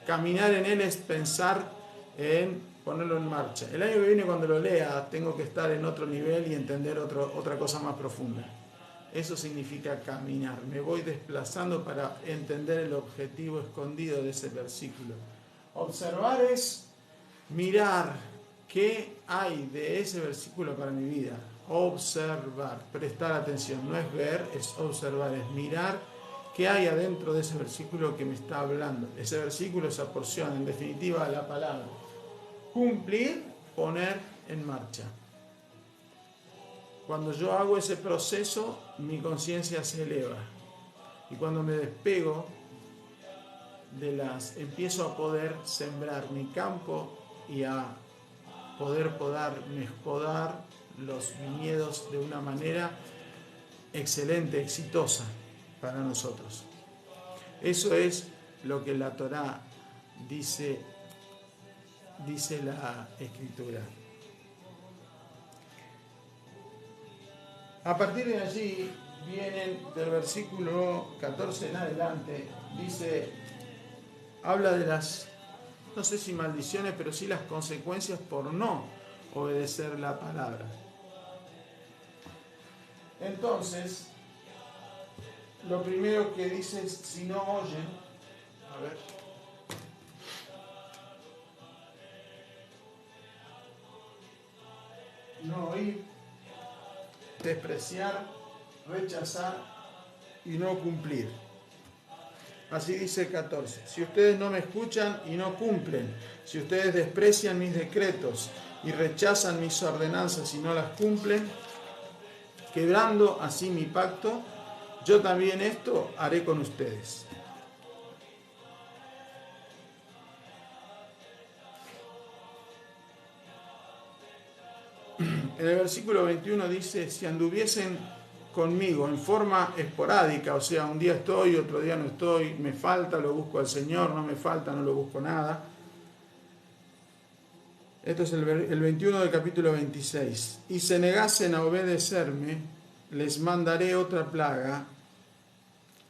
Caminar en él es pensar en ponerlo en marcha. El año que viene cuando lo lea tengo que estar en otro nivel y entender otra cosa más profunda. Eso significa caminar. Me voy desplazando para entender el objetivo escondido de ese versículo. Observar es mirar qué hay de ese versículo para mi vida. Observar, prestar atención. No es ver, es observar, es mirar qué hay adentro de ese versículo que me está hablando. Ese versículo, esa porción, en definitiva la palabra. Cumplir, poner en marcha. Cuando yo hago ese proceso, mi conciencia se eleva. Y cuando me despego empiezo a poder sembrar mi campo y a poder podar los viñedos de una manera excelente, exitosa para nosotros. Eso es lo que la Torá dice la Escritura. A partir de allí vienen del versículo 14 en adelante, habla de las, no sé si maldiciones, pero sí las consecuencias por no obedecer la palabra. Entonces, lo primero que dice es, si no oyen, no oír, despreciar, rechazar y no cumplir. Así dice el 14. Si ustedes no me escuchan y no cumplen, si ustedes desprecian mis decretos y rechazan mis ordenanzas y no las cumplen, quebrando así mi pacto, yo también esto haré con ustedes. En el versículo 21 dice, si anduviesen conmigo en forma esporádica, o sea, un día estoy, otro día no estoy, me falta, lo busco al Señor, no me falta, no lo busco nada. Esto es el 21 del capítulo 26. Y se negasen a obedecerme, les mandaré otra plaga,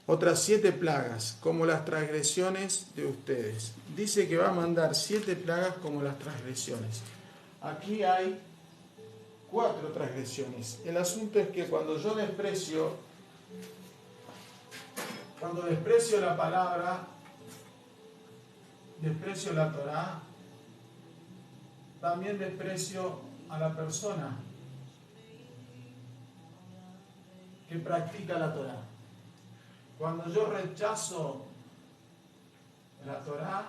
otras 7 plagas, como las transgresiones de ustedes. Dice que va a mandar 7 plagas como las transgresiones. Aquí hay 4 transgresiones. El asunto es que cuando yo desprecio la palabra, desprecio la Torá, también desprecio a la persona que practica la Torá. Cuando yo rechazo la Torá,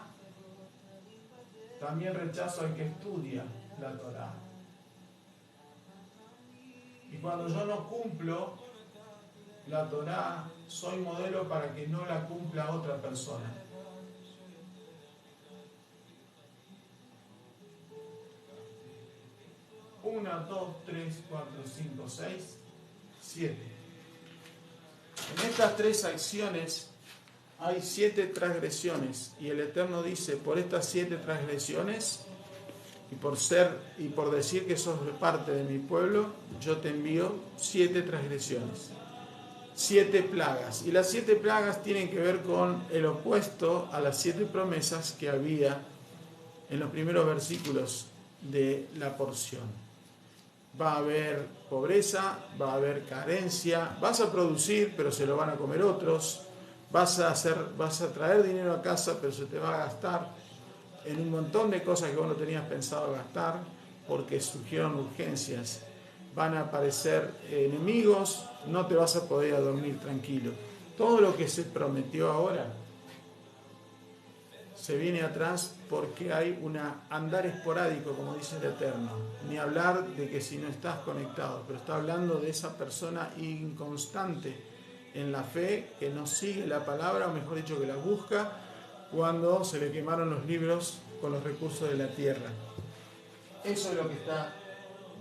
también rechazo al que estudia la Torá. Y cuando yo no cumplo la Torá, soy modelo para que no la cumpla otra persona. Una, 2, 3, 4, 5, 6, 7. En estas 3 acciones hay 7 transgresiones. Y el Eterno dice, por estas 7 transgresiones, y por decir que sos parte de mi pueblo, yo te envío 7 transgresiones, 7 plagas. Y las 7 plagas tienen que ver con el opuesto a las 7 promesas que había en los primeros versículos de la porción. Va a haber pobreza, va a haber carencia, vas a producir, pero se lo van a comer otros, vas a traer dinero a casa, pero se te va a gastar en un montón de cosas que vos no tenías pensado gastar porque surgieron urgencias. Van a aparecer enemigos, no te vas a poder dormir tranquilo. Todo lo que se prometió ahora se viene atrás porque hay un andar esporádico, como dice el Eterno. Ni hablar de que si no estás conectado, pero está hablando de esa persona inconstante en la fe, que no sigue la palabra, o mejor dicho, que la busca, cuando se le quemaron los libros con los recursos de la tierra. Eso es lo que está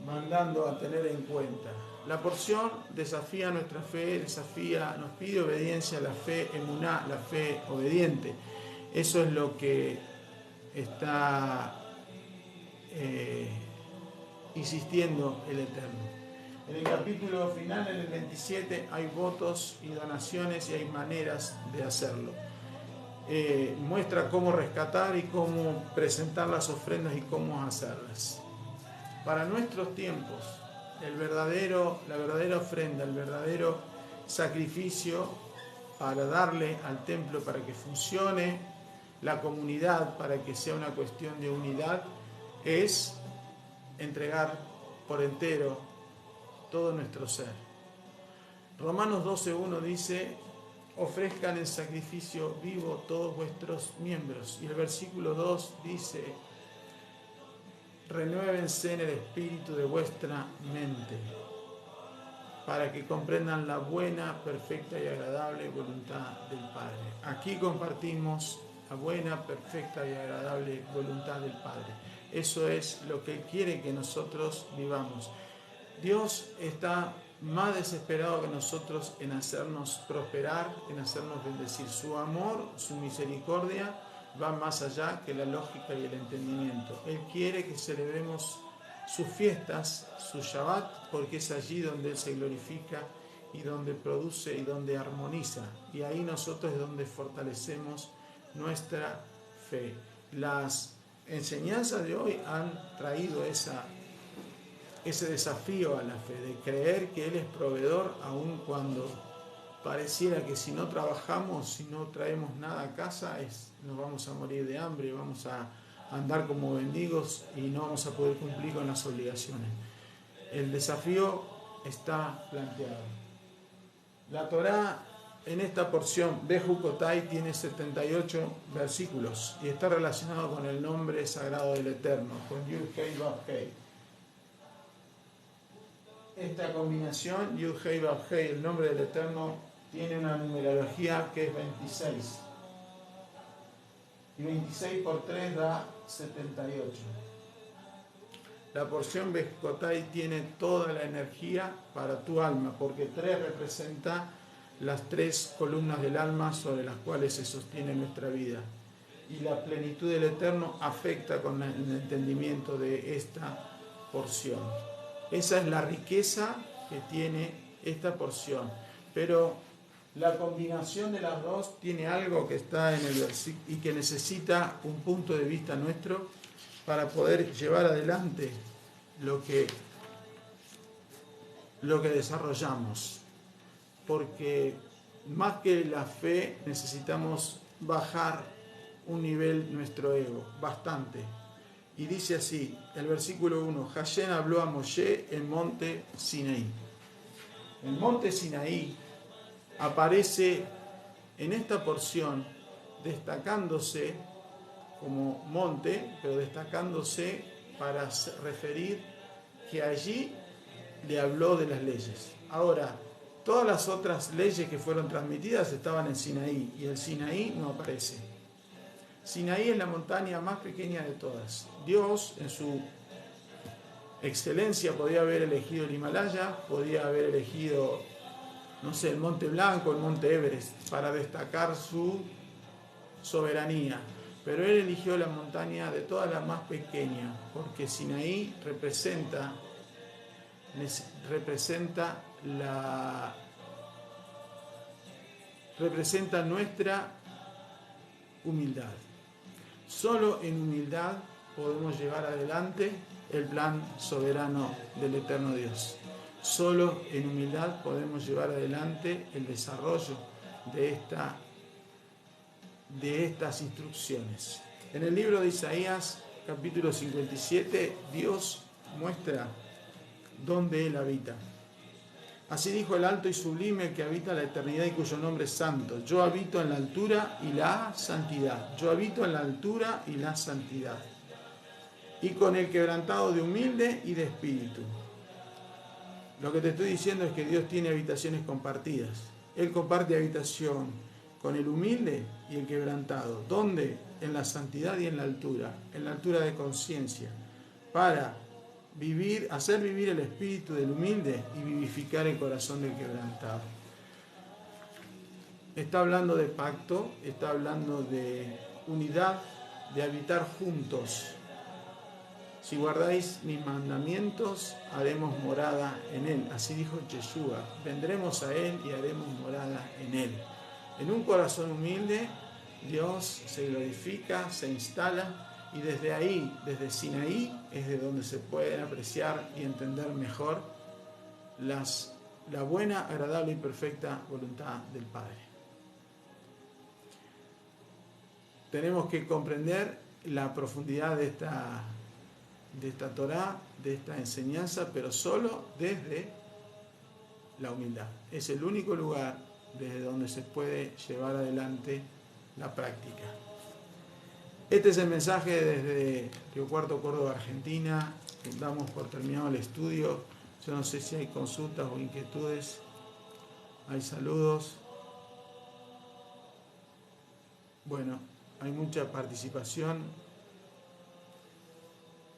mandando a tener en cuenta. La porción desafía nuestra fe, nos pide obediencia a la fe emuná, la fe obediente. Eso es lo que está insistiendo el Eterno. En el capítulo final, en el 27, hay votos y donaciones y hay maneras de hacerlo. Muestra cómo rescatar y cómo presentar las ofrendas y cómo hacerlas. Para nuestros tiempos, la verdadera ofrenda, el verdadero sacrificio para darle al templo para que funcione la comunidad, para que sea una cuestión de unidad, es entregar por entero todo nuestro ser. Romanos 12:1 dice: ofrezcan en sacrificio vivo todos vuestros miembros. Y el versículo 2 dice: renuévense en el espíritu de vuestra mente, para que comprendan la buena, perfecta y agradable voluntad del Padre. Aquí compartimos la buena, perfecta y agradable voluntad del Padre. Eso es lo que Él quiere que nosotros vivamos. Dios está más desesperado que nosotros en hacernos prosperar, en hacernos bendecir. Su amor, su misericordia va más allá que la lógica y el entendimiento. Él quiere que celebremos sus fiestas, su Shabbat, porque es allí donde Él se glorifica y donde produce y donde armoniza. Y ahí nosotros es donde fortalecemos nuestra fe. Las enseñanzas de hoy han traído ese desafío a la fe, de creer que Él es proveedor aun cuando pareciera que si no trabajamos, si no traemos nada a casa, nos vamos a morir de hambre, vamos a andar como mendigos y no vamos a poder cumplir con las obligaciones. El desafío está planteado. La Torá en esta porción, Bejucotai, tiene 78 versículos y está relacionado con el nombre sagrado del Eterno, con Yud-Hei Vav-Hei. Esta combinación, Yud-Hei Vav-Hei, el nombre del Eterno, tiene una numerología que es 26. Y 26 por 3 da 78. La porción Bejucotai tiene toda la energía para tu alma, porque 3 representa las 3 columnas del alma sobre las cuales se sostiene nuestra vida. Y la plenitud del Eterno afecta con el entendimiento de esta porción. Esa es la riqueza que tiene esta porción. Pero la combinación de las dos tiene algo que está en el versículo y que necesita un punto de vista nuestro para poder llevar adelante lo que desarrollamos. Porque más que la fe necesitamos bajar un nivel nuestro ego, bastante. Y dice así, el versículo 1, Hashem habló a Moshe en monte Sinaí. El monte Sinaí aparece en esta porción destacándose como monte, pero destacándose para referir que allí le habló de las leyes. Ahora, todas las otras leyes que fueron transmitidas estaban en Sinaí y el Sinaí no aparece. Sinaí es la montaña más pequeña de todas. Dios, en su excelencia, podía haber elegido el Himalaya, podía haber elegido, no sé, el Monte Blanco, el Monte Everest, para destacar su soberanía. Pero Él eligió la montaña de todas la más pequeña, porque Sinaí representa nuestra humildad. Solo en humildad podemos llevar adelante el plan soberano del eterno Dios. Solo en humildad podemos llevar adelante el desarrollo de estas instrucciones. En el libro de Isaías, capítulo 57, Dios muestra dónde Él habita. Así dijo el alto y sublime, el que habita la eternidad y cuyo nombre es santo. Yo habito en la altura y la santidad. Yo habito en la altura y la santidad. Y con el quebrantado de humilde y de espíritu. Lo que te estoy diciendo es que Dios tiene habitaciones compartidas. Él comparte habitación con el humilde y el quebrantado. ¿Dónde? En la santidad y en la altura de conciencia, para hacer vivir el espíritu del humilde y vivificar el corazón del quebrantado. Está hablando de pacto, está hablando de unidad, de habitar juntos. Si guardáis mis mandamientos, haremos morada en él. Así dijo Yeshua. Vendremos a él y haremos morada en él. En un corazón humilde, Dios se glorifica, se instala, y desde ahí, desde Sinaí, es de donde se pueden apreciar y entender mejor la buena, agradable y perfecta voluntad del Padre. Tenemos que comprender la profundidad de esta Torá, de esta enseñanza, pero solo desde la humildad. Es el único lugar desde donde se puede llevar adelante la práctica. Este es el mensaje desde Río Cuarto, Córdoba, Argentina. Damos por terminado el estudio. Yo no sé si hay consultas o inquietudes. Hay saludos. Bueno, hay mucha participación.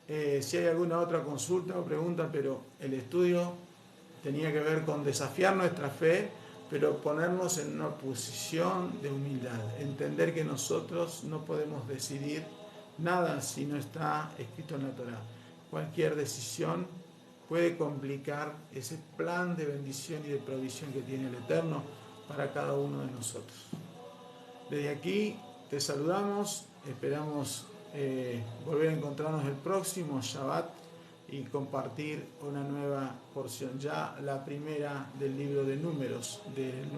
Si hay alguna otra consulta o pregunta, pero el estudio tenía que ver con desafiar nuestra fe, pero ponernos en una posición de humildad, entender que nosotros no podemos decidir nada si no está escrito en la Torá. Cualquier decisión puede complicar ese plan de bendición y de provisión que tiene el Eterno para cada uno de nosotros. Desde aquí te saludamos, esperamos volver a encontrarnos el próximo Shabbat y compartir una nueva porción, ya la primera del libro de Números, del